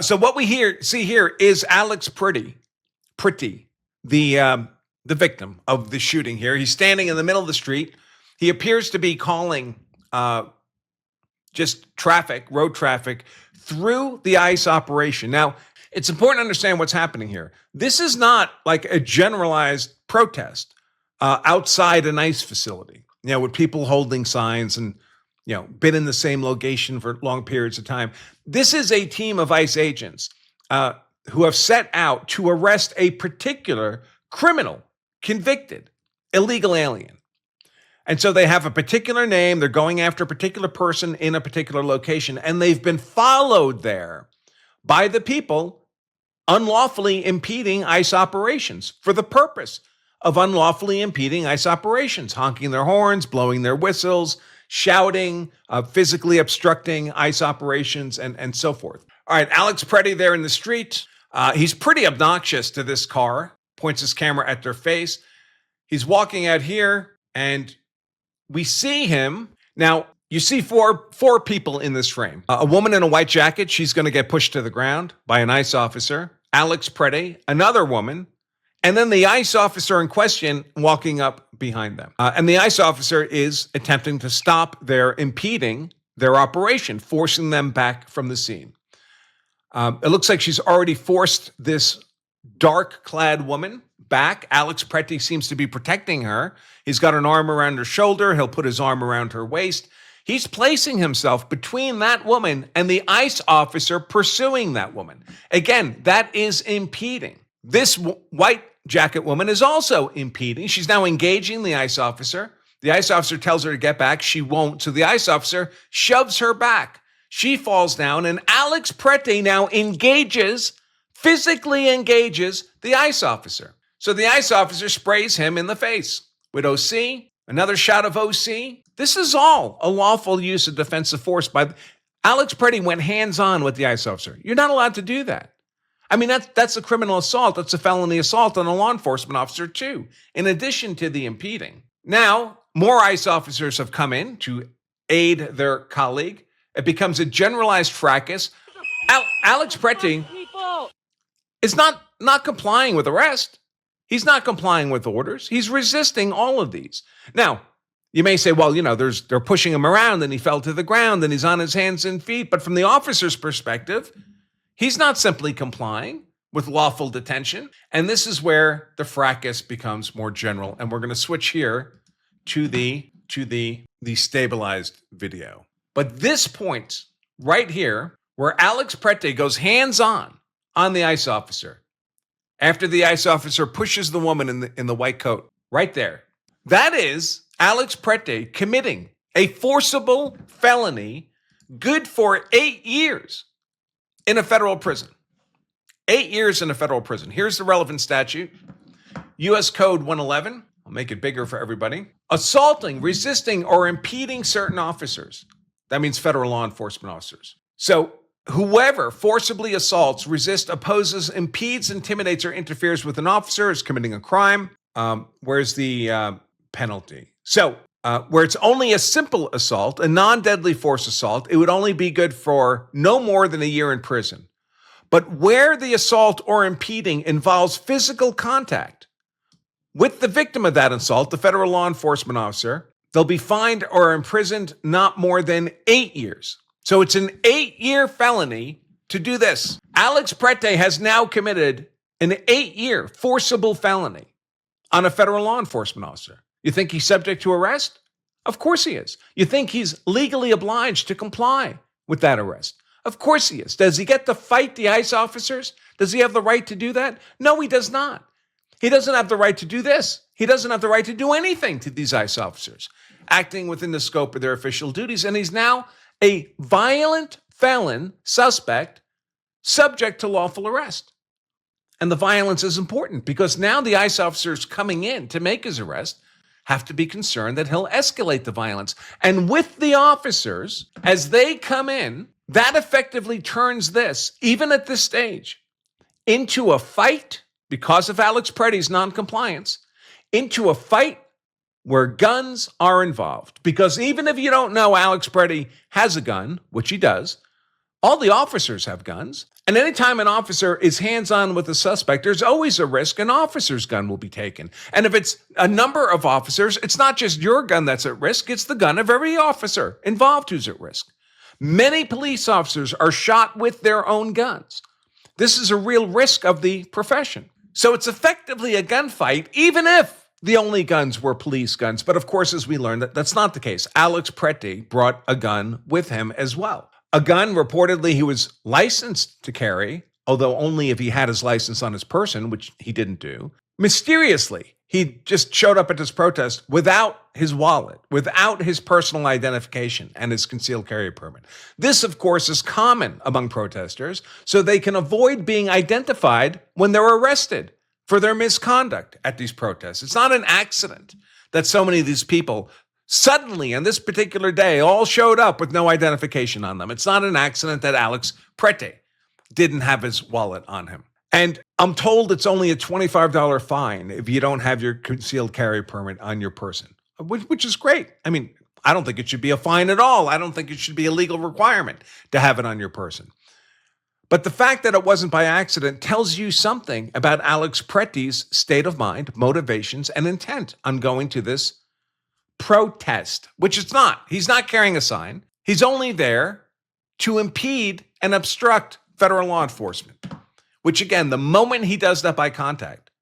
So what we see here is Alex Preti, the victim of the shooting here. He's standing in the middle of the street. He appears to be calling just road traffic, through the ICE operation. Now, it's important to understand what's happening here. This is not like a generalized protest outside an ICE facility, with people holding signs and, been in the same location for long periods of time. This is a team of ICE agents who have set out to arrest a particular criminal, convicted, illegal alien. And so they have a particular name. They're going after a particular person in a particular location, and they've been followed there by the people unlawfully impeding ICE operations for the purpose of unlawfully impeding ICE operations, honking their horns, blowing their whistles, shouting, physically obstructing ICE operations, and so forth. All right, Alex Preti there in the street. He's pretty obnoxious to this car, points his camera at their face. He's walking out here, and we see him. Now, you see four people in this frame. A woman in a white jacket, she's going to get pushed to the ground by an ICE officer. Alex Preti, another woman, and then the ICE officer in question walking up behind them. And the ICE officer is attempting to stop their impeding their operation, forcing them back from the scene. It looks like she's already forced this dark-clad woman back. Alex Preti seems to be protecting her. He's got an arm around her shoulder. He'll put his arm around her waist. He's placing himself between that woman and the ICE officer pursuing that woman. Again, that is impeding. This white jacket woman is also impeding. She's now engaging the ICE officer. The ICE officer tells her to get back. She won't. So the ICE officer shoves her back. She falls down, and Alex Preti now physically engages the ICE officer. So the ICE officer sprays him in the face with OC, another shot of OC. This is all a lawful use of defensive force by Alex Preti went hands-on with the ICE officer. You're not allowed to do that. I mean, that's a criminal assault. That's a felony assault on a law enforcement officer too, in addition to the impeding. Now, more ICE officers have come in to aid their colleague. It becomes a generalized fracas. Alex Preti is not complying with arrest. He's not complying with orders. He's resisting all of these. Now, you may say, well, they're pushing him around and he fell to the ground and he's on his hands and feet. But from the officer's perspective, he's not simply complying with lawful detention. And this is where the fracas becomes more general. And we're going to switch here to the stabilized video. But this point right here, where Alex Preti goes hands-on the ICE officer, after the ICE officer pushes the woman in the white coat, right there, that is Alex Preti committing a forcible felony good for 8 years in a federal prison. 8 years in a federal prison. Here's the relevant statute. U.S. Code 111. I'll make it bigger for everybody. Assaulting, resisting, or impeding certain officers. That means federal law enforcement officers. So whoever forcibly assaults, resists, opposes, impedes, intimidates, or interferes with an officer is committing a crime. Where's the penalty? So where it's only a simple assault, a non-deadly force assault, it would only be good for no more than a year in prison. But where the assault or impeding involves physical contact with the victim of that assault, the federal law enforcement officer, they'll be fined or imprisoned not more than 8 years. So it's an 8-year felony to do this. Alex Preti has now committed an 8-year forcible felony on a federal law enforcement officer. You think he's subject to arrest? Of course he is. You think he's legally obliged to comply with that arrest? Of course he is. Does he get to fight the ICE officers? Does he have the right to do that? No, he does not. He doesn't have the right to do this. He doesn't have the right to do anything to these ICE officers, acting within the scope of their official duties. And he's now a violent felon suspect subject to lawful arrest. And the violence is important because now the ICE officers coming in to make his arrest have to be concerned that he'll escalate the violence. And with the officers, as they come in, that effectively turns this, even at this stage, into a fight, because of Alex Preti's noncompliance, into a fight where guns are involved. Because even if you don't know Alex Preti has a gun, which he does, all the officers have guns, And anytime an officer is hands-on with a suspect, there's always a risk an officer's gun will be taken. And if it's a number of officers, it's not just your gun that's at risk, it's the gun of every officer involved who's at risk. Many police officers are shot with their own guns. This is a real risk of the profession. So it's effectively a gunfight, even if the only guns were police guns. But of course, as we learned, that's not the case. Alex Preti brought a gun with him as well. A gun reportedly he was licensed to carry, although only if he had his license on his person, which he didn't do. Mysteriously, he just showed up at this protest without his wallet, without his personal identification and his concealed carry permit. This, of course, is common among protesters, so they can avoid being identified when they're arrested for their misconduct at these protests. It's not an accident that so many of these people suddenly, on this particular day, all showed up with no identification on them. It's not an accident that Alex Preti didn't have his wallet on him. And I'm told it's only a $25 fine if you don't have your concealed carry permit on your person, which is great. I mean, I don't think it should be a fine at all. I don't think it should be a legal requirement to have it on your person. But the fact that it wasn't by accident tells you something about Alex Preti's state of mind, motivations, and intent on going to this protest, which it's not. He's not carrying a sign. He's only there to impede and obstruct federal law enforcement, which again, the moment he does that by contact,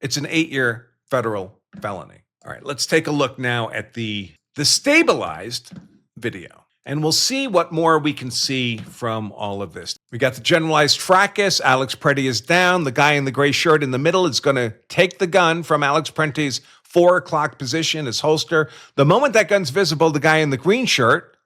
it's an 8-year federal felony. All right, let's take a look now at the stabilized video, and we'll see what more we can see from all of this. We got the generalized fracas. Alex Preti is down. The guy in the gray shirt in the middle is going to take the gun from Alex Preti's 4 o'clock position, his holster. The moment that gun's visible, the guy in the green shirt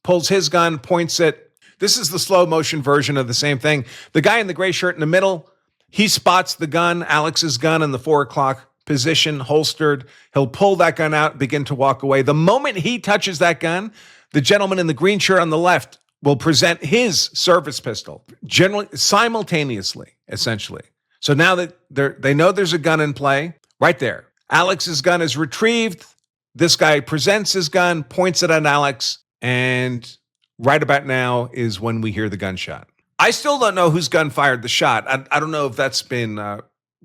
pulls his gun, points it. This is the slow motion version of the same thing. The guy in the gray shirt in the middle, he spots the gun, Alex's gun in the 4 o'clock position, holstered. He'll pull that gun out, begin to walk away. The moment he touches that gun, the gentleman in the green shirt on the left will present his service pistol, generally simultaneously, essentially. So now that they know there's a gun in play, right there. Alex's gun is retrieved. This guy presents his gun, points it at Alex, and right about now is when we hear the gunshot. I still don't know whose gun fired the shot. I don't know if that's been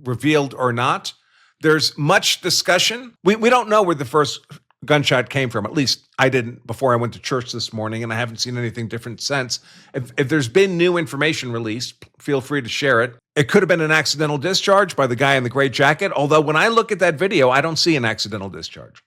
revealed or not. There's much discussion. We don't know where the first gunshot came from. At least I didn't before I went to church this morning, and I haven't seen anything different since. If there's been new information released, feel free to share it. It could have been an accidental discharge by the guy in the gray jacket, although when I look at that video, I don't see an accidental discharge.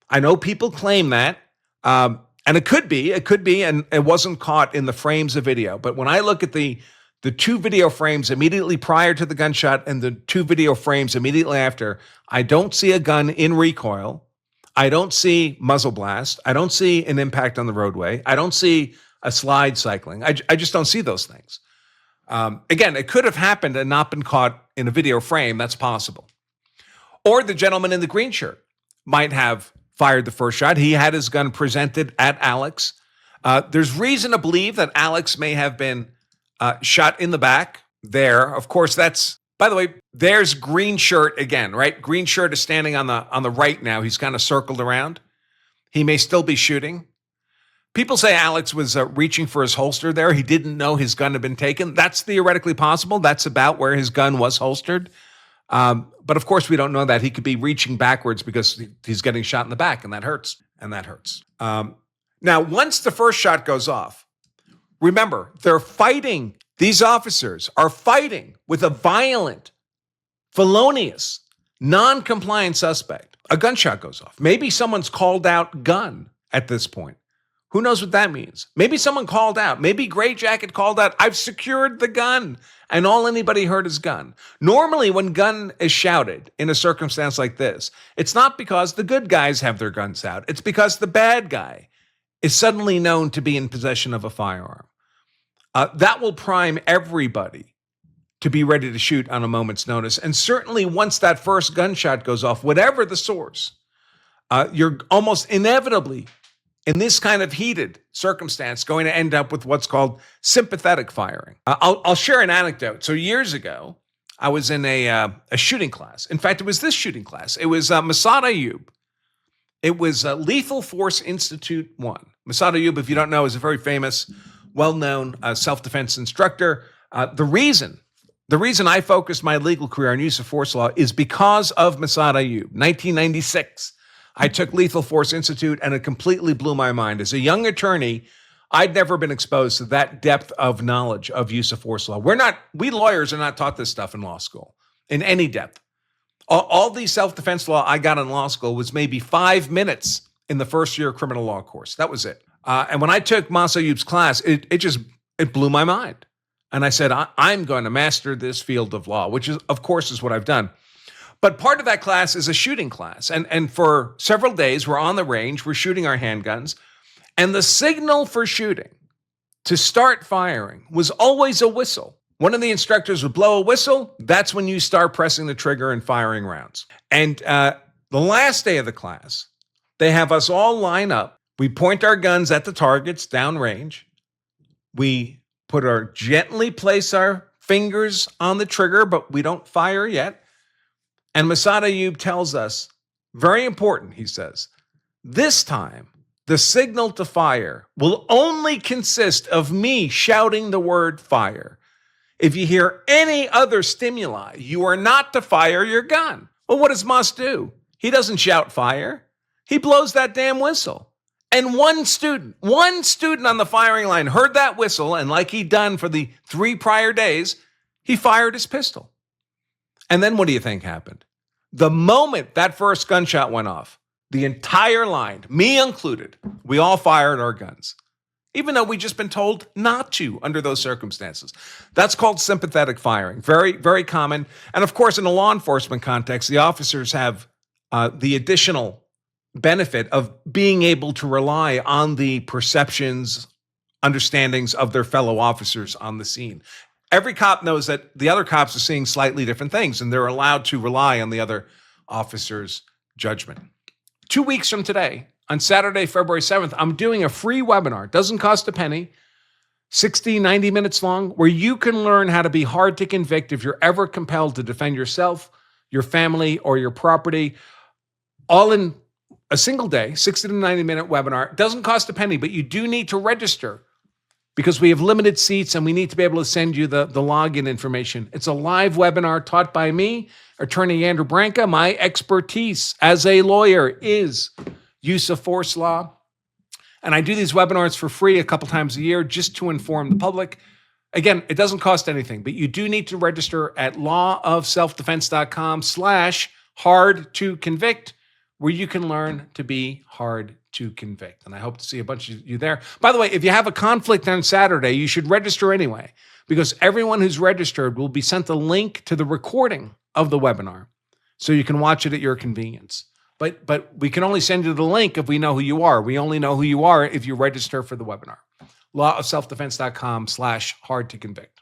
I know people claim that, and it could be, and it wasn't caught in the frames of video. But when I look at the 2 video frames immediately prior to the gunshot and the 2 video frames immediately after, I don't see a gun in recoil. I don't see muzzle blast. I don't see an impact on the roadway. I don't see a slide cycling. I just don't see those things. Again, it could have happened and not been caught in a video frame. That's possible. Or the gentleman in the green shirt might have fired the first shot. He had his gun presented at Alex. There's reason to believe that Alex may have been shot in the back there. Of course, by the way, there's green shirt again, right? Green shirt is standing on the right now. He's kind of circled around. He may still be shooting. People say Alex was reaching for his holster there. He didn't know his gun had been taken. That's theoretically possible. That's about where his gun was holstered. But of course, we don't know that. He could be reaching backwards because he's getting shot in the back, and that hurts. Now, once the first shot goes off, remember, they're fighting. These officers are fighting with a violent, felonious, non-compliant suspect. A gunshot goes off. Maybe someone's called out gun at this point. Who knows what that means? Maybe someone called out. Maybe Gray Jacket called out, "I've secured the gun." And all anybody heard is gun. Normally, when gun is shouted in a circumstance like this, it's not because the good guys have their guns out. It's because the bad guy is suddenly known to be in possession of a firearm. That will prime everybody to be ready to shoot on a moment's notice. And certainly once that first gunshot goes off, whatever the source, you're almost inevitably, in this kind of heated circumstance, going to end up with what's called sympathetic firing. I'll share an anecdote. So years ago, I was in a shooting class. In fact, it was this shooting class. It was Masad Ayub. It was Lethal Force Institute 1. Masad Ayub, if you don't know, is a very famous, well-known self-defense instructor. The reason I focused my legal career on use of force law is because of Massad Ayoob. 1996, I took Lethal Force Institute, and it completely blew my mind. As a young attorney, I'd never been exposed to that depth of knowledge of use of force law. We lawyers are not taught this stuff in law school in any depth. All the self-defense law I got in law school was maybe 5 minutes in the first year criminal law course. That was it. And when I took Massad Ayoob's class, it blew my mind. And I said, I'm going to master this field of law, which is, of course, is what I've done. But part of that class is a shooting class. And for several days, we're on the range, we're shooting our handguns. And the signal for shooting to start firing was always a whistle. One of the instructors would blow a whistle. That's when you start pressing the trigger and firing rounds. And the last day of the class, they have us all line up. We point our guns at the targets downrange. We gently place our fingers on the trigger, but we don't fire yet. And Massad Ayoob tells us, very important, he says, this time, the signal to fire will only consist of me shouting the word fire. If you hear any other stimuli, you are not to fire your gun. Well, what does Moss do? He doesn't shout fire. He blows that damn whistle. And one student on the firing line heard that whistle, and like he'd done for the 3 prior days, he fired his pistol. And then what do you think happened? The moment that first gunshot went off, the entire line, me included, we all fired our guns, even though we'd just been told not to under those circumstances. That's called sympathetic firing. Very, very common. And of course, in a law enforcement context, the officers have the additional benefit of being able to rely on the perceptions, understandings of their fellow officers on the scene. Every cop knows that the other cops are seeing slightly different things, and they're allowed to rely on the other officer's judgment. 2 weeks from today, on Saturday, February 7th, I'm doing a free webinar. It doesn't cost a penny, 60, 90 minutes long, where you can learn how to be hard to convict if you're ever compelled to defend yourself, your family, or your property, all in a single day, 60 to 90 minute webinar. It doesn't cost a penny, but you do need to register because we have limited seats and we need to be able to send you the login information. It's a live webinar taught by me, Attorney Andrew Branca. My expertise as a lawyer is use of force law. And I do these webinars for free a couple times a year just to inform the public. Again, it doesn't cost anything, but you do need to register at lawofselfdefense.com/hard-to-convict, where you can learn to be hard to convict. And I hope to see a bunch of you there. By the way, if you have a conflict on Saturday, you should register anyway, because everyone who's registered will be sent a link to the recording of the webinar so you can watch it at your convenience. But we can only send you the link if we know who you are. We only know who you are if you register for the webinar. lawofselfdefense.com/hard-to-convict.